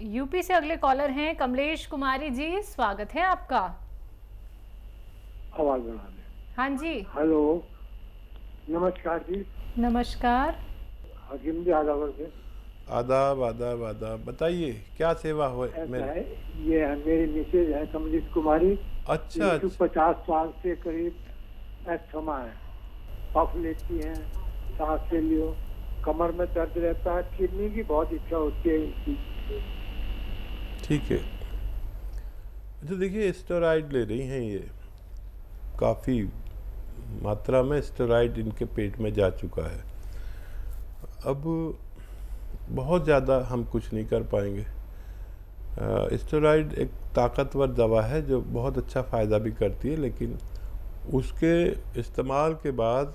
UP से अगले collar हैं कमलेश कुमारी जी, स्वागत है आपका। आवाज बना दे। हाँ जी, हेलो, नमस्कार जी। नमस्कार। हकीम जी आदावर से। आदाब आदाब आदाब। बताइए क्या सेवा हो ऐसा मेरे। है, ये है मेरी मिसेज है कमलेश कुमारी। अच्छा इनको अच्छा 50 साल से करीब अस्थमा है। पफ लेती हैं, सांस ले लियो, कमर में दर्द रहता है, किडनी की बहुत इच्छा होती है इनकी। ठीक है। तो देखिए स्टेरॉइड ले रही हैं ये, काफ़ी मात्रा में स्टेरॉइड इनके पेट में जा चुका है। अब बहुत ज़्यादा हम कुछ नहीं कर पाएंगे। स्टेरॉइड एक ताकतवर दवा है जो बहुत अच्छा फ़ायदा भी करती है, लेकिन उसके इस्तेमाल के बाद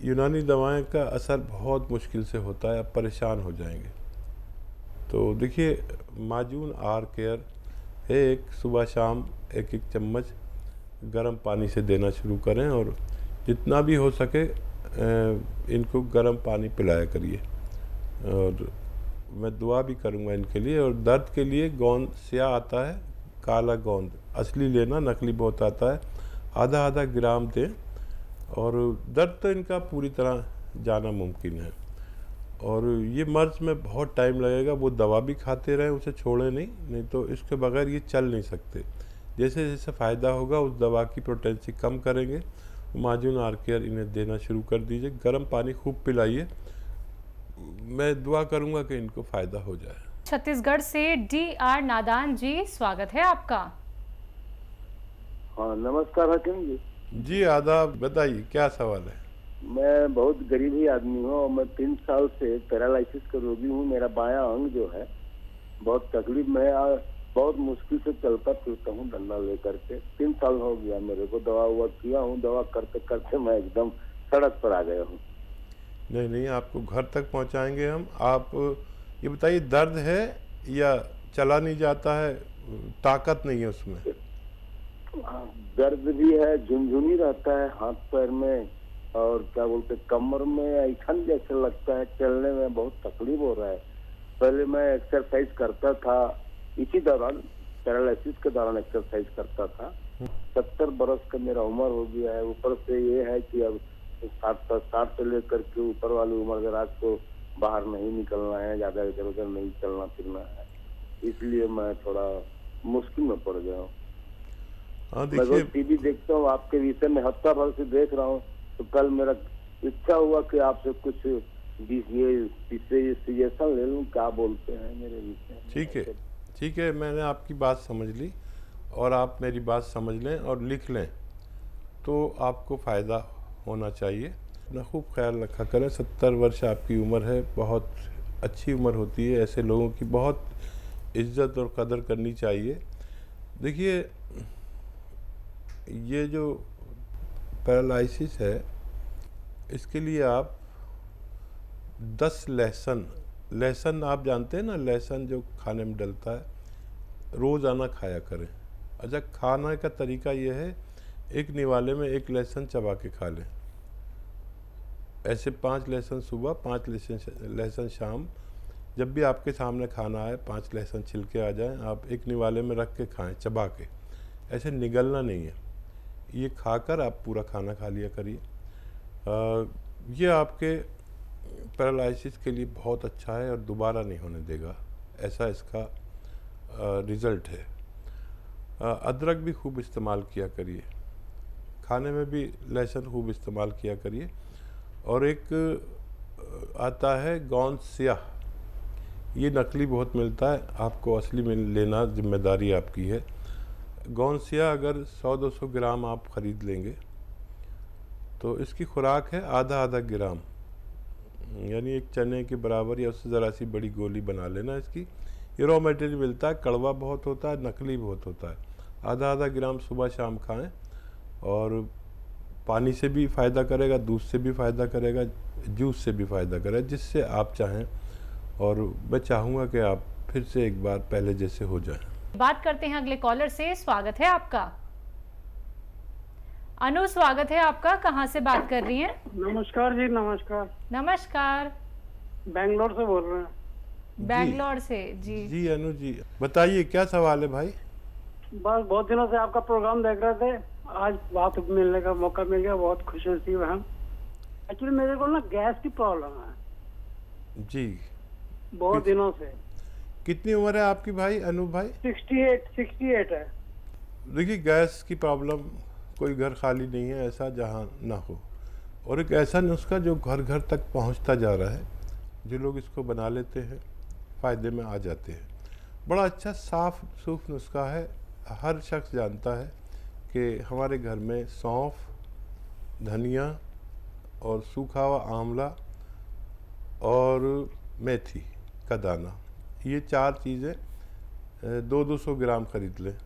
यूनानी दवाएं का असर बहुत मुश्किल से होता है। आप परेशान हो जाएंगे। तो देखिए माजून आर केयर एक सुबह शाम एक एक चम्मच गर्म पानी से देना शुरू करें, और जितना भी हो सके इनको गर्म पानी पिलाया करिए। और मैं दुआ भी करूँगा इनके लिए। और दर्द के लिए गोंद स्या आता है, काला गोंद, असली लेना, नकली बहुत आता है, आधा आधा ग्राम दें। और दर्द तो इनका पूरी तरह जाना मुमकिन है। और ये मर्ज में बहुत टाइम लगेगा। वो दवा भी खाते रहें, उसे छोड़ें नहीं तो इसके बगैर ये चल नहीं सकते। जैसे जैसे फ़ायदा होगा उस दवा की पोटेंसी कम करेंगे। माजून आर केयर इन्हें देना शुरू कर दीजिए, गर्म पानी खूब पिलाइए। मैं दुआ करूंगा कि इनको फ़ायदा हो जाए। छत्तीसगढ़ से DR नादान जी, स्वागत है आपका। हाँ नमस्कार हकीम जी। जी आदाब। बताइए क्या सवाल है। मैं बहुत गरीब ही आदमी हूँ और मैं 3 साल से पैरालिसिस का रोगी हूँ। मेरा बायां अंग जो है बहुत तकलीफ में है और बहुत मुश्किल से चलता फिरता हूँ डंडा लेकर के। 3 साल हो गया मेरे को, दवा हुआ किया हूँ, दवा करते करते मैं एकदम सड़क पर आ गया हूँ। नहीं, आपको घर तक पहुंचाएंगे हम। आप ये बताइए दर्द है या चला नहीं जाता है, ताकत नहीं है उसमें? दर्द भी है, झुनझुनी रहता है हाथ पैर में, और क्या बोलते कमर में ऐठन जैसे लगता है, चलने में बहुत तकलीफ हो रहा है। पहले मैं एक्सरसाइज करता था, इसी दौरान पैरालिसिस के दौरान एक्सरसाइज करता था। 70 बरस का मेरा उम्र हो गया है। ऊपर से ये है कि अब 60 से लेकर के ऊपर वाली उम्र के रात को बाहर नहीं निकलना है, ज्यादा इधर उधर नहीं चलना फिरना है, इसलिए मैं थोड़ा मुश्किल में पड़ गया हूँ। हाँ मैं देखिए, टीवी देखता हूँ आपके विषय में, हफ्ता भर से देख रहा हूँ। तो कल मेरा इच्छा हुआ कि आपसे कुछ सजेशन ले लूँ, क्या बोलते हैं मेरे विषय में। ठीक है, मैंने आपकी बात समझ ली। और आप मेरी बात समझ लें और लिख लें तो आपको फ़ायदा होना चाहिए। अपना खूब ख्याल रखा करें। 70 वर्ष आपकी उम्र है, बहुत अच्छी उम्र होती है। ऐसे लोगों की बहुत इज्जत और कदर करनी चाहिए। देखिए ये जो पैरालिसिस है, इसके लिए आप 10 लहसुन आप जानते हैं ना, लहसुन जो खाने में डलता है, रोज़ाना खाया करें। अच्छा, खाने का तरीका ये है, एक निवाले में 1 लहसुन चबा के खा लें। ऐसे 5 लहसुन सुबह, 5 लहसुन शाम। जब भी आपके सामने खाना आए, 5 लहसुन छिलके आ जाएं, आप एक निवाले में रख के खाएं, चबा के। ऐसे निगलना नहीं है। ये खाकर आप पूरा खाना खा लिया करिए। ये आपके पैरालिसिस के लिए बहुत अच्छा है और दोबारा नहीं होने देगा, ऐसा इसका रिज़ल्ट है। अदरक भी खूब इस्तेमाल किया करिए, खाने में भी लहसुन खूब इस्तेमाल किया करिए। और एक आता है गोंद स्याह, ये नकली बहुत मिलता है, आपको असली में लेना जिम्मेदारी आपकी है। गोंद स्याह अगर 100-200 ग्राम आप ख़रीद लेंगे तो इसकी खुराक है आधा आधा ग्राम, यानी एक चने के बराबर या उससे ज़रा सी बड़ी गोली बना लेना इसकी। ये रॉ मटेरियल मिलता है, कड़वा बहुत होता है, नकली बहुत होता है। आधा आधा ग्राम सुबह शाम खाएं, और पानी से भी फ़ायदा करेगा, दूध से भी फ़ायदा करेगा, जूस से भी फ़ायदा करेगा, जिससे आप चाहें। और मैं चाहूँगा कि आप फिर से एक बार पहले जैसे हो जाएं। बात करते हैं अगले कॉलर से, स्वागत है आपका। अनु, स्वागत है आपका। कहाँ से बात कर रही हैं? नमस्कार जी। नमस्कार। नमस्कार। बेंगलोर से बोल रहे हैं। बैंगलोर से जी। जी अनु जी, बताइए क्या सवाल है भाई? बस बहुत दिनों से आपका प्रोग्राम देख रहे थे, आज बात मिलने का मौका मिल गया, बहुत खुश नसीब है हम। एक्चुअली मेरे को ना गैस की प्रॉब्लम है जी। बहुत दिनों से। कितनी उम्र है आपकी भाई, अनु भाई? 68 है। देखिए, गैस की प्रॉब्लम कोई घर खाली नहीं है ऐसा जहाँ ना हो, और एक ऐसा नुस्खा जो घर घर तक पहुँचता जा रहा है, जो लोग इसको बना लेते हैं फ़ायदे में आ जाते हैं। बड़ा अच्छा साफ सूफ नुस्खा है, हर शख्स जानता है कि हमारे घर में सौंफ, धनिया और सूखा हुआ आंवला और मेथी का दाना, ये 4 चीज़ें 200-200 ग्राम खरीद लें।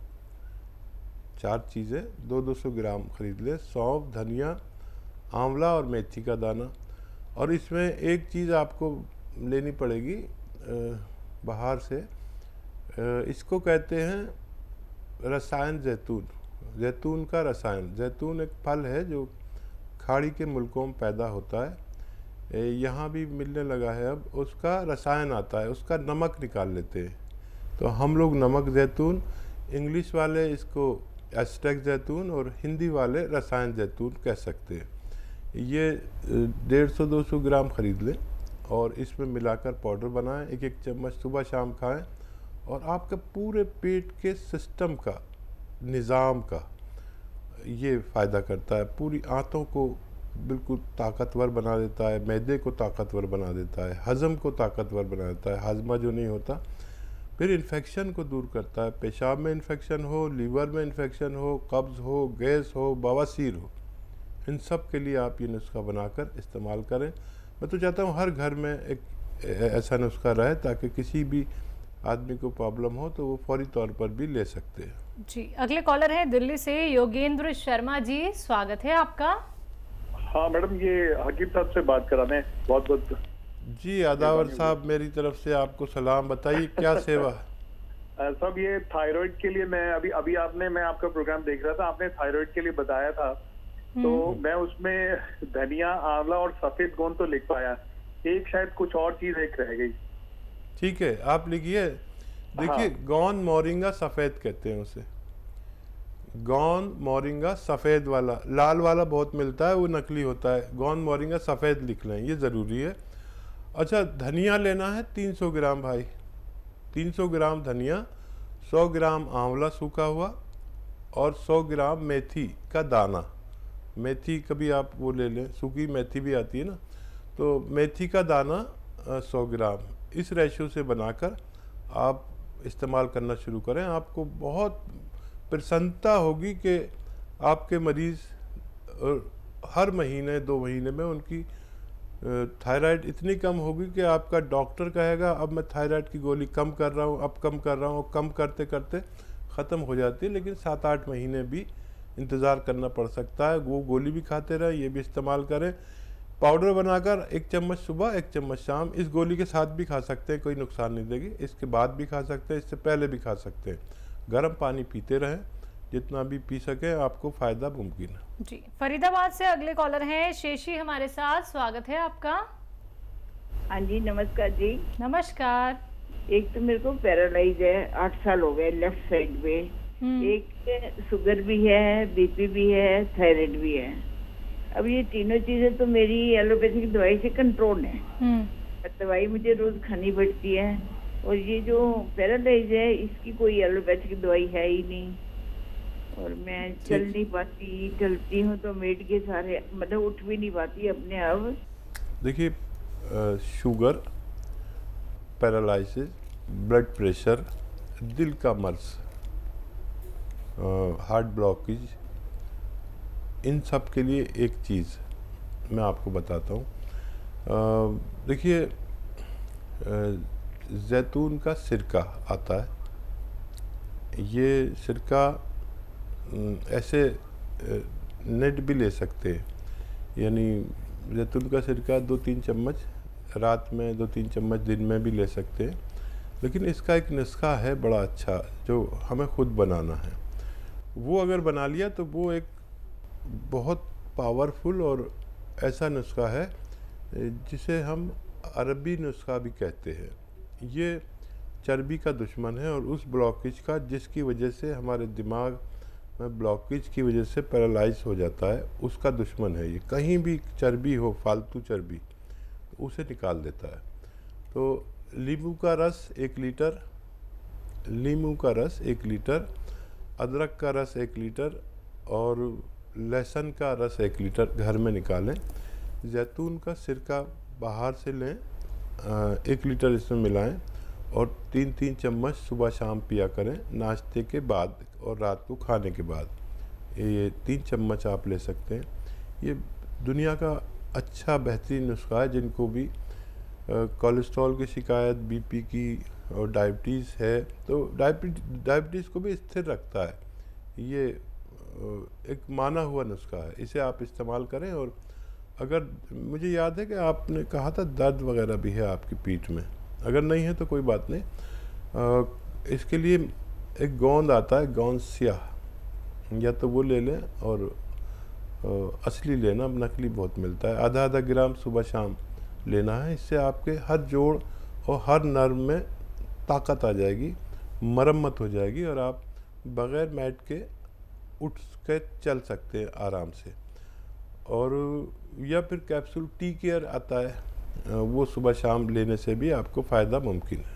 4 चीज़ें 200-200 ग्राम खरीद लें, सौंफ, धनिया, आंवला और मेथी का दाना। और इसमें एक चीज़ आपको लेनी पड़ेगी बाहर से, इसको कहते हैं रसायन जैतून। जैतून का रसायन, जैतून एक फल है जो खाड़ी के मुल्कों में पैदा होता है, यहाँ भी मिलने लगा है अब। उसका रसायन आता है, उसका नमक निकाल लेते हैं, तो हम लोग नमक जैतून, इंग्लिश वाले इसको एस्टेक जैतून और हिंदी वाले रसायन जैतून कह सकते हैं। ये 150-200 ग्राम खरीद लें और इसमें मिलाकर पाउडर बनाएं, 1-1 चम्मच सुबह शाम खाएं, और आपके पूरे पेट के सिस्टम का, निज़ाम का ये फ़ायदा करता है। पूरी आंतों को बिल्कुल ताकतवर बना देता है, मैदे को ताकतवर बना देता है, हज़म को ताकतवर बना देता है, हाजमा जो नहीं होता। फिर इन्फेक्शन को दूर करता है, पेशाब में इन्फेक्शन हो, लीवर में इन्फेक्शन हो, कब्ज़ हो, गैस हो, बवासीर हो, इन सब के लिए आप ये नुस्खा बनाकर इस्तेमाल करें। मैं तो चाहता हूँ हर घर में एक ऐसा नुस्खा रहे, ताकि किसी भी आदमी को प्रॉब्लम हो तो वो फौरी तौर पर भी ले सकते हैं। जी, अगले कॉलर हैं दिल्ली से योगेंद्र शर्मा जी, स्वागत है आपका। हाँ मैडम, ये हकीम साहब से बात कराने बहुत बहुत। जी अदावर साहब, मेरी तरफ से आपको सलाम। बताइए क्या सेवा? साहब ये थायराइड के लिए मैं अभी मैं आपका प्रोग्राम देख रहा था, आपने थायराइड के लिए बताया था, तो मैं उसमें धनिया, आंवला और सफेद गोंद तो लिख पाया, एक शायद कुछ और चीज एक रह गई। ठीक है, आप लिखिए। देखिए, गोंद मोरिंगा सफ़ेद कहते हैं उसे, गोंद मोरिंगा सफ़ेद वाला, लाल वाला बहुत मिलता है, वो नकली होता है। गोंद मोरिंगा सफ़ेद लिख लें, ये ज़रूरी है। अच्छा, धनिया लेना है 300 ग्राम भाई, 300 ग्राम धनिया, 100 ग्राम आंवला सूखा हुआ और 100 ग्राम मेथी का दाना। मेथी कभी आप वो ले लें, सूखी मेथी भी आती है ना, तो मेथी का दाना 100 ग्राम, इस रेशो से बनाकर आप इस्तेमाल करना शुरू करें। आपको बहुत प्रसन्नता होगी कि आपके मरीज़ हर महीने 2 महीने में उनकी थायराइड इतनी कम होगी कि आपका डॉक्टर कहेगा अब मैं थायराइड की गोली कम कर रहा हूँ, अब कम कर रहा हूँ, कम करते करते ख़त्म हो जाती है। लेकिन 7-8 महीने भी इंतज़ार करना पड़ सकता है। वो गोली भी खाते रहें, ये भी इस्तेमाल करें। पाउडर बनाकर 1 चम्मच सुबह, 1 चम्मच शाम, इस गोली के साथ भी खा सकते हैं, कोई नुकसान नहीं देगी। इसके बाद भी खा सकते हैं, इससे पहले भी खा सकते हैं। गर्म पानी पीते रहें, जितना भी पी सकें, आपको फ़ायदा मुमकिन है। जी, फरीदाबाद से अगले कॉलर हैं शेषी हमारे साथ, स्वागत है आपका। हाँ जी, नमस्कार जी। नमस्कार। एक तो मेरे को पैरालाइज है, 8 साल हो गए लेफ्ट साइड पे। एक शुगर भी है, बीपी भी है, थायराइड भी है। अब ये तीनों चीजें तो मेरी एलोपैथिक दवाई से कंट्रोल है, दवाई मुझे रोज खानी पड़ती है। और ये जो पैरालाइज है, इसकी कोई एलोपैथिक दवाई है ही नहीं, और मैं चल नहीं पाती, चलती हूँ तो मेड के सारे, मतलब उठ भी नहीं पाती अपने आप। देखिए, शुगर, पैरालिसिस, ब्लड प्रेशर, दिल का मर्ज, हार्ट ब्लॉकेज, इन सब के लिए एक चीज़ मैं आपको बताता हूँ। देखिए, जैतून का सिरका आता है, ये सिरका ऐसे नेट भी ले सकते हैं, यानी जैतून का सिरका 2-3 चम्मच रात में, 2-3 चम्मच दिन में भी ले सकते हैं। लेकिन इसका एक नुस्खा है बड़ा अच्छा, जो हमें खुद बनाना है। वो अगर बना लिया तो वो एक बहुत पावरफुल और ऐसा नुस्खा है जिसे हम अरबी नुस्खा भी कहते हैं। ये चर्बी का दुश्मन है और उस ब्लॉकेज का जिसकी वजह से हमारे दिमाग में ब्लॉकेज की वजह से पैरालाइज हो जाता है, उसका दुश्मन है ये। कहीं भी चर्बी हो, फालतू चर्बी, तो उसे निकाल देता है। तो नींबू का रस 1 लीटर, नींबू का रस 1 लीटर, अदरक का रस 1 लीटर और लहसुन का रस 1 लीटर घर में निकालें। जैतून का सिरका बाहर से लें, 1 लीटर इसमें मिलाएं और 3-3 चम्मच सुबह शाम पिया करें, नाश्ते के बाद और रात को खाने के बाद। ये 3 चम्मच आप ले सकते हैं। ये दुनिया का अच्छा बेहतरीन नुस्खा है। जिनको भी कोलेस्ट्रॉल की शिकायत, बीपी की और डायबिटीज़ है, तो डायबिटीज़ को भी स्थिर रखता है। ये एक माना हुआ नुस्खा है, इसे आप इस्तेमाल करें। और अगर मुझे याद है कि आपने कहा था दर्द वगैरह भी है आपकी पीठ में, अगर नहीं है तो कोई बात नहीं। इसके लिए एक गोंद आता है, गोंद स्याह, या तो वो ले लें और असली लेना, नकली बहुत मिलता है। आधा ग्राम सुबह शाम लेना है। इससे आपके हर जोड़ और हर नर्व में ताकत आ जाएगी, मरम्मत हो जाएगी और आप बग़ैर मैट के उठ के चल सकते हैं आराम से। और या फिर कैप्सूल टी केयर आता है, वो सुबह शाम लेने से भी आपको फ़ायदा मुमकिन है।